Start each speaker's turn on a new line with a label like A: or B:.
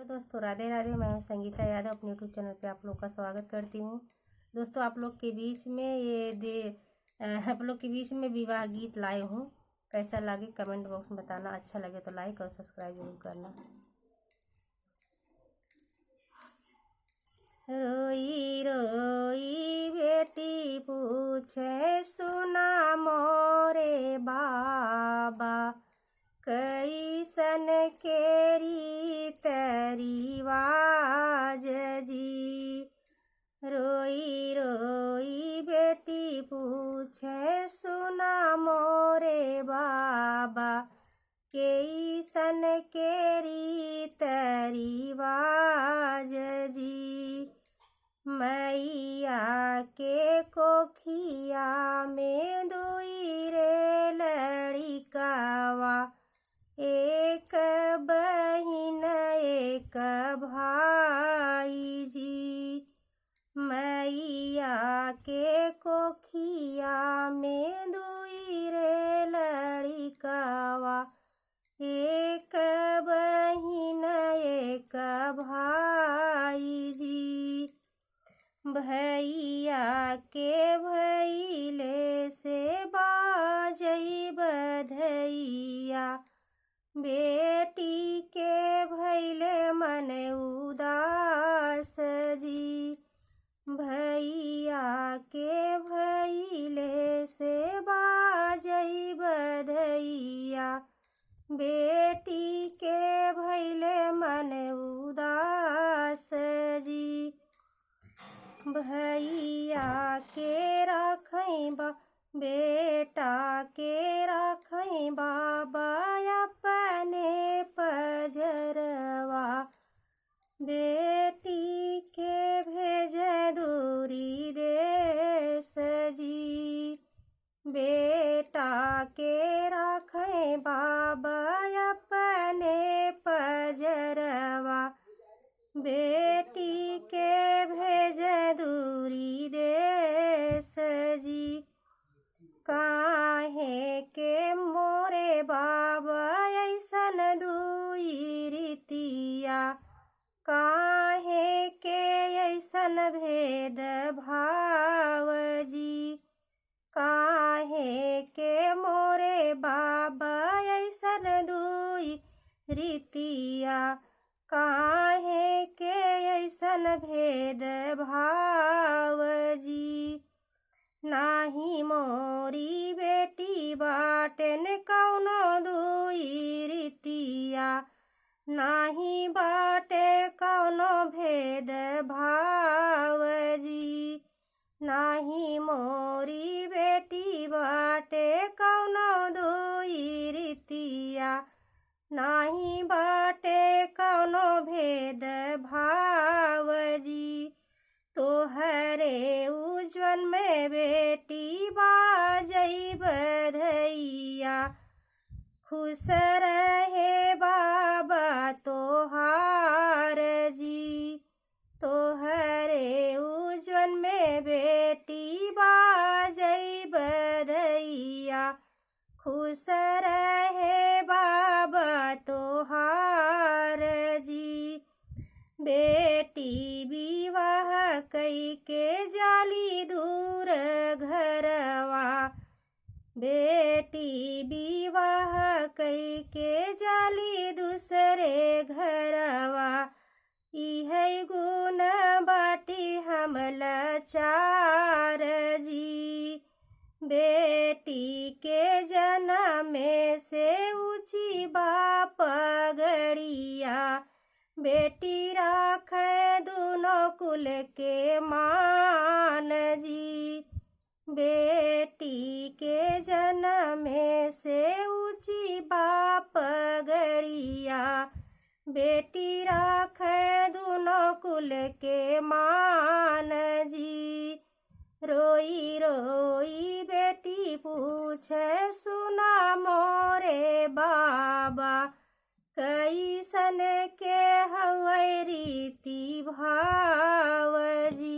A: Hello दोस्तों, राधे राधे। मैं हूं संगीता यादव, अपने यूट्यूब चैनल पे आप लोग का स्वागत करती हूं। दोस्तों, आप लोग के बीच में आप लोग के बीच में विवाह गीत लाई हूं। कैसा लगे कमेंट बॉक्स में बताना। अच्छा लगे तो लाइक और सब्सक्राइब जरूर करना। रोई रोई बेटी पूछे सुना मोरे बाबा, कैसन केरी तरीवाज जी। रोई रोई बेटी पूछे सुना मोरे बाबा, कैसन केरी तरीवाज जी। मैया के कोखिया में दुई रे लड़िकावा, एक बहिन एक भाई जी। मैया के कोखिया में दुई रे लड़िकावा, एक बहिन एक भाई जी। भैया के भैले से बाजई बधैया, बेटी के भैले मन उदास जी। भैया के भैले से बाजई बधैया, बेटी के भैले मन उदास जी। भैया के राखई बा बेटा के राखई बाबा, अपने पजरवा, बेटी के भेज दूरी देश जी। बेटा के राखई बाबा, अपने पजरवा, बेटी के भेज दूरी देश जी। काहे के मोरे बाबा ऐसन दुई रीतिया, काहे के ऐसन भेद भाव जी। काहे के मोरे बाबा ऐसन दुई रीतिया, काहे के ऐसन भेद भाव जी। नाही मोरी बेटी बाटेन कौनो दुई रीतिया, नाही बाटे कौनो भेद भाव जी। नाही मोरी बेटी बाटे कौनो दुई रीतिया, नाही बाटे कौनो भेद भाव जी। तोहरे उज्जवल में बेटी बाजई बधैया, खुश रहे बाबा तोहार जी। तोहरे उज्जवल में बेटी बाजई बधैया, खुश रहे बाबा तोहार जी। बेटी विवाह कई के जाली दूर घरवा, बेटी विवाह कई के जाली दूसरे घरवा, इहै गुण बाटी हम लाचार जी। बेटी के जन्म से ऊंची बाप गड़िया, बेटी राखे दोनों कुल के मान जी। बेटी के जन्म से ऊंची बाप गड़िया, बेटी राखे दोनों कुल के मान जी। रोई रोई बेटी पूछे सुना मोरे बाबा, कैसन के हवै रीति भाव जी।